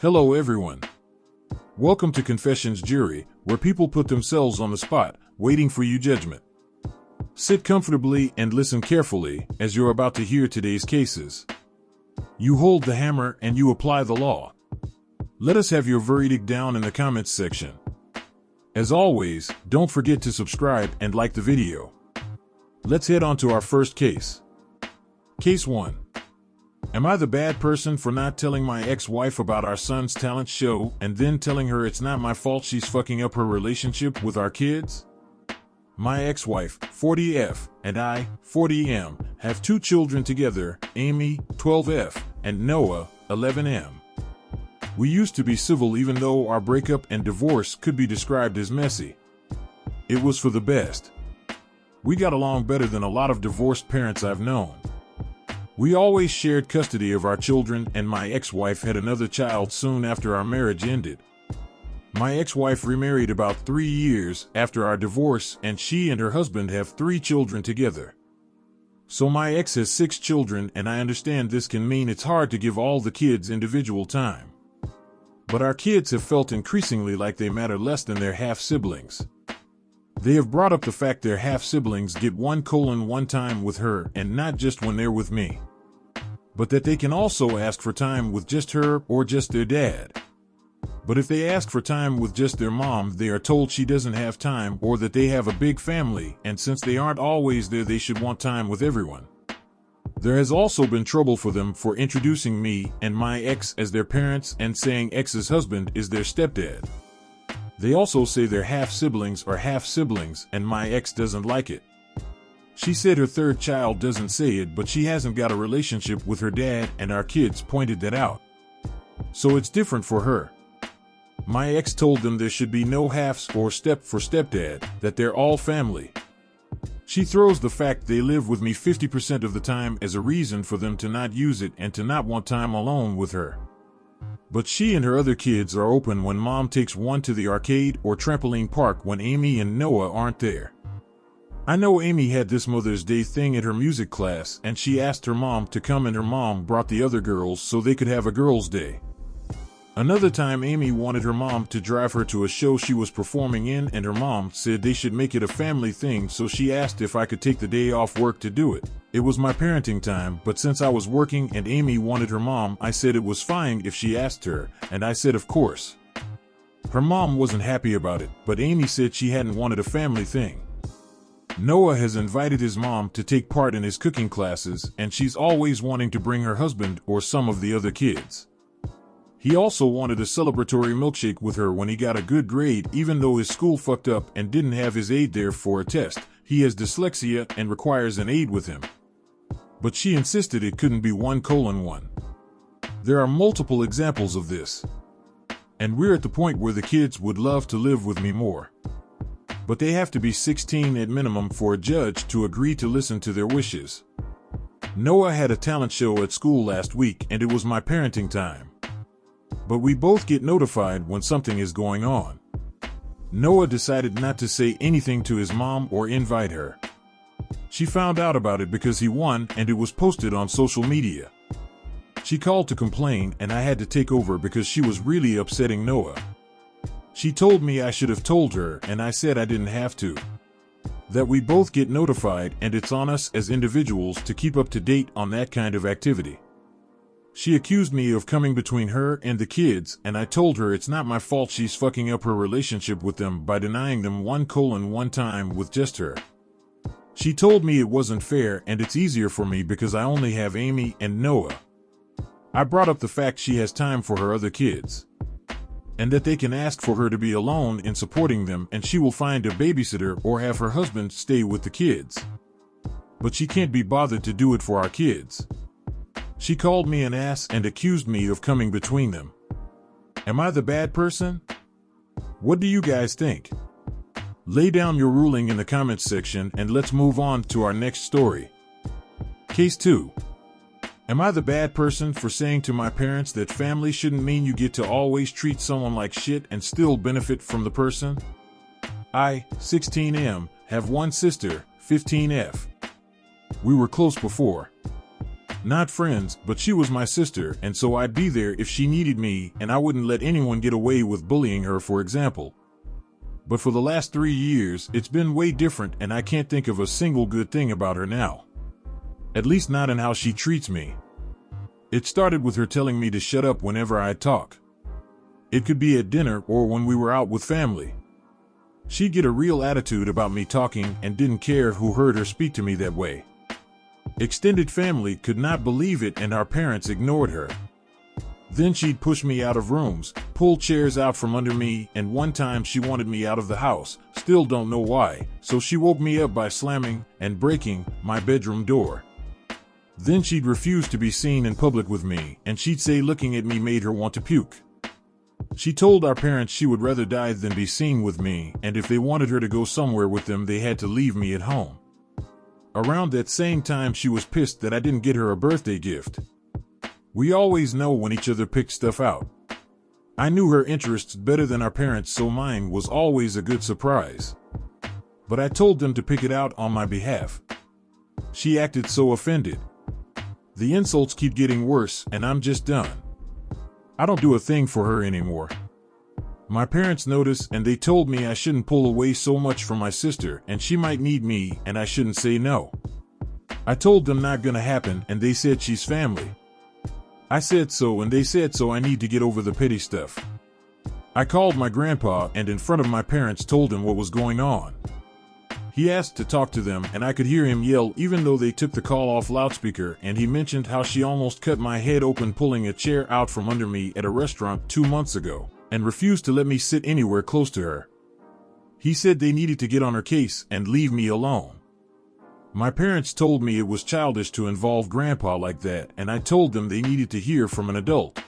Hello everyone. Welcome to Confessions Jury, where people put themselves on the spot, waiting for your judgment. Sit comfortably and listen carefully, as you're about to hear today's cases. You hold the hammer and you apply the law. Let us have your verdict down in the comments section. As always, don't forget to subscribe and like the video. Let's head on to our first case. Case 1. Am I the bad person for not telling my ex-wife about our son's talent show and then telling her it's not my fault she's fucking up her relationship with our kids? My ex-wife, 40F, and I, 40M, have 2 children together, Amy, 12F, and Noah, 11M. We used to be civil even though our breakup and divorce could be described as messy. It was for the best. We got along better than a lot of divorced parents I've known. We always shared custody of our children, and my ex-wife had another child soon after our marriage ended. My ex-wife remarried about 3 years after our divorce, and she and her husband have 3 children together. So my ex has 6 children, and I understand this can mean it's hard to give all the kids individual time. But our kids have felt increasingly like they matter less than their half-siblings. They have brought up the fact their half-siblings get 1:1 time with her and not just when they're with me. But that they can also ask for time with just her or just their dad. But if they ask for time with just their mom, they are told she doesn't have time or that they have a big family, and since they aren't always there, they should want time with everyone. There has also been trouble for them for introducing me and my ex as their parents and saying ex's husband is their stepdad. They also say their half-siblings are half-siblings, and my ex doesn't like it. She said her 3rd child doesn't say it, but she hasn't got a relationship with her dad, and our kids pointed that out. So it's different for her. My ex told them there should be no halves or step for stepdad, that they're all family. She throws the fact they live with me 50% of the time as a reason for them to not use it and to not want time alone with her. But she and her other kids are open when mom takes one to the arcade or trampoline park when Amy and Noah aren't there. I know Amy had this Mother's Day thing at her music class, and she asked her mom to come, and her mom brought the other girls so they could have a girls' day. Another time Amy wanted her mom to drive her to a show she was performing in, and her mom said they should make it a family thing, so she asked if I could take the day off work to do it. It was my parenting time, but since I was working and Amy wanted her mom, I said it was fine if she asked her, and I said of course. Her mom wasn't happy about it, but Amy said she hadn't wanted a family thing. Noah has invited his mom to take part in his cooking classes, and she's always wanting to bring her husband or some of the other kids. He also wanted a celebratory milkshake with her when he got a good grade, even though his school fucked up and didn't have his aide there for a test. He has dyslexia and requires an aide with him. But she insisted it couldn't be 1:1. There are multiple examples of this. And we're at the point where the kids would love to live with me more. But they have to be 16 at minimum for a judge to agree to listen to their wishes. Noah had a talent show at school last week, and it was my parenting time. But we both get notified when something is going on. Noah decided not to say anything to his mom or invite her. She found out about it because he won, and it was posted on social media. She called to complain, and I had to take over because she was really upsetting Noah. She told me I should have told her, and I said I didn't have to. That we both get notified, and it's on us as individuals to keep up to date on that kind of activity. She accused me of coming between her and the kids, and I told her it's not my fault she's fucking up her relationship with them by denying them 1:1 time with just her. She told me it wasn't fair and it's easier for me because I only have Amy and Noah. I brought up the fact she has time for her other kids, and that they can ask for her to be alone in supporting them, and she will find a babysitter or have her husband stay with the kids. But she can't be bothered to do it for our kids. She called me an ass and accused me of coming between them. Am I the bad person? What do you guys think? Lay down your ruling in the comments section, and let's move on to our next story. Case 2. Am I the bad person for saying to my parents that family shouldn't mean you get to always treat someone like shit and still benefit from the person? I, 16M, have one sister, 15F. We were close before. Not friends, but she was my sister, and so I'd be there if she needed me, and I wouldn't let anyone get away with bullying her, for example. But for the last 3 years, it's been way different, and I can't think of a single good thing about her now. At least not in how she treats me. It started with her telling me to shut up whenever I talk. It could be at dinner or when we were out with family. She'd get a real attitude about me talking and didn't care who heard her speak to me that way. Extended family could not believe it, and our parents ignored her. Then she'd push me out of rooms, pull chairs out from under me, and one time she wanted me out of the house, still don't know why, so she woke me up by slamming and breaking my bedroom door. Then she'd refuse to be seen in public with me, and she'd say looking at me made her want to puke. She told our parents she would rather die than be seen with me, and if they wanted her to go somewhere with them, they had to leave me at home. Around that same time, she was pissed that I didn't get her a birthday gift. We always know when each other picked stuff out. I knew her interests better than our parents, so mine was always a good surprise. But I told them to pick it out on my behalf. She acted so offended. The insults keep getting worse, and I'm just done. I don't do a thing for her anymore. My parents noticed, and they told me I shouldn't pull away so much from my sister, and she might need me, and I shouldn't say no. I told them not gonna happen, and they said she's family. I said so, and they said so. I need to get over the petty stuff. I called my grandpa and in front of my parents told him what was going on. He asked to talk to them, and I could hear him yell even though they took the call off loudspeaker, and he mentioned how she almost cut my head open pulling a chair out from under me at a restaurant 2 months ago, and refused to let me sit anywhere close to her. He said they needed to get on her case and leave me alone. My parents told me it was childish to involve Grandpa like that, and I told them they needed to hear from an adult.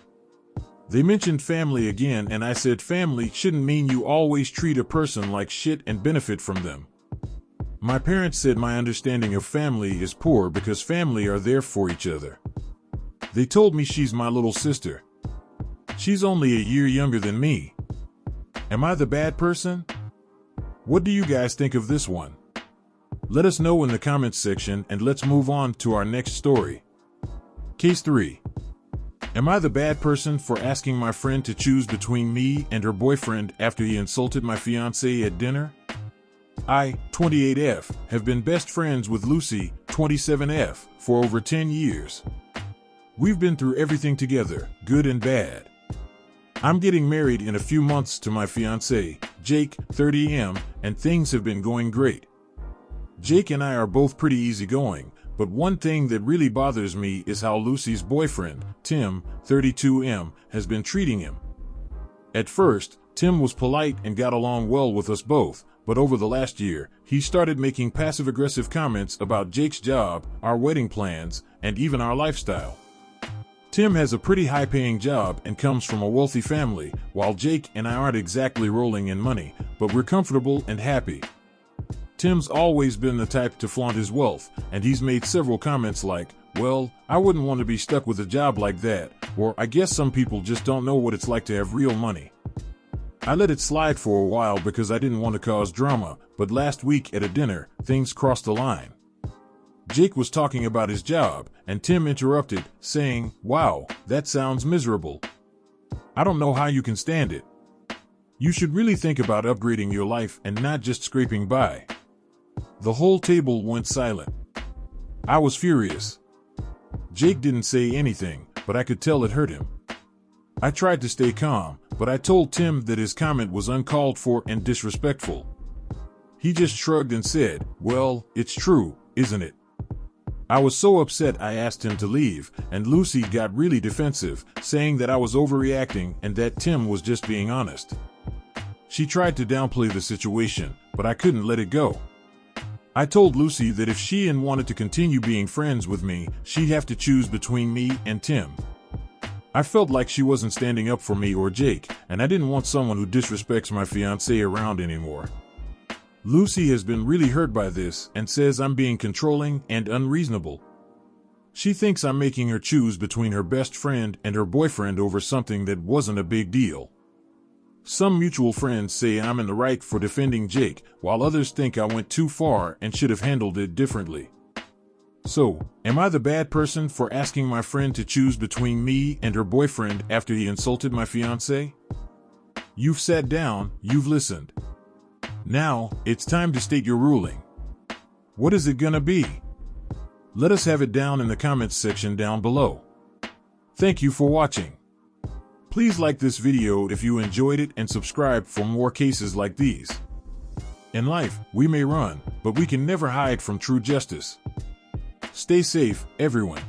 They mentioned family again, and I said family shouldn't mean you always treat a person like shit and benefit from them. My parents said my understanding of family is poor because family are there for each other. They told me she's my little sister. She's only a year younger than me. Am I the bad person? What do you guys think of this one? Let us know in the comments section, and let's move on to our next story. Case 3. Am I the bad person for asking my friend to choose between me and her boyfriend after he insulted my fiance at dinner? I, 28F, have been best friends with Lucy, 27F, for over 10 years. We've been through everything together, good and bad. I'm getting married in a few months to my fiance, Jake, 30M, and things have been going great. Jake and I are both pretty easygoing, but one thing that really bothers me is how Lucy's boyfriend, Tim, 32M, has been treating him. At first, Tim was polite and got along well with us both, but over the last year, he started making passive-aggressive comments about Jake's job, our wedding plans, and even our lifestyle. Tim has a pretty high-paying job and comes from a wealthy family, while Jake and I aren't exactly rolling in money, but we're comfortable and happy. Tim's always been the type to flaunt his wealth, and he's made several comments like, well, I wouldn't want to be stuck with a job like that, or I guess some people just don't know what it's like to have real money. I let it slide for a while because I didn't want to cause drama, but last week at a dinner, things crossed the line. Jake was talking about his job, and Tim interrupted, saying, wow, that sounds miserable. I don't know how you can stand it. You should really think about upgrading your life and not just scraping by. The whole table went silent. I was furious. Jake didn't say anything, but I could tell it hurt him. I tried to stay calm, but I told Tim that his comment was uncalled for and disrespectful. He just shrugged and said, well, it's true, isn't it? I was so upset I asked him to leave, and Lucy got really defensive, saying that I was overreacting and that Tim was just being honest. She tried to downplay the situation, but I couldn't let it go. I told Lucy that if she wanted to continue being friends with me, she'd have to choose between me and Tim. I felt like she wasn't standing up for me or Jake, and I didn't want someone who disrespects my fiancé around anymore. Lucy has been really hurt by this and says I'm being controlling and unreasonable. She thinks I'm making her choose between her best friend and her boyfriend over something that wasn't a big deal. Some mutual friends say I'm in the right for defending Jake, while others think I went too far and should have handled it differently. So, am I the bad person for asking my friend to choose between me and her boyfriend after he insulted my fiance? You've sat down, you've listened. Now, it's time to state your ruling. What is it gonna be? Let us have it down in the comments section down below. Thank you for watching. Please like this video if you enjoyed it and subscribe for more cases like these. In life, we may run, but we can never hide from true justice. Stay safe, everyone.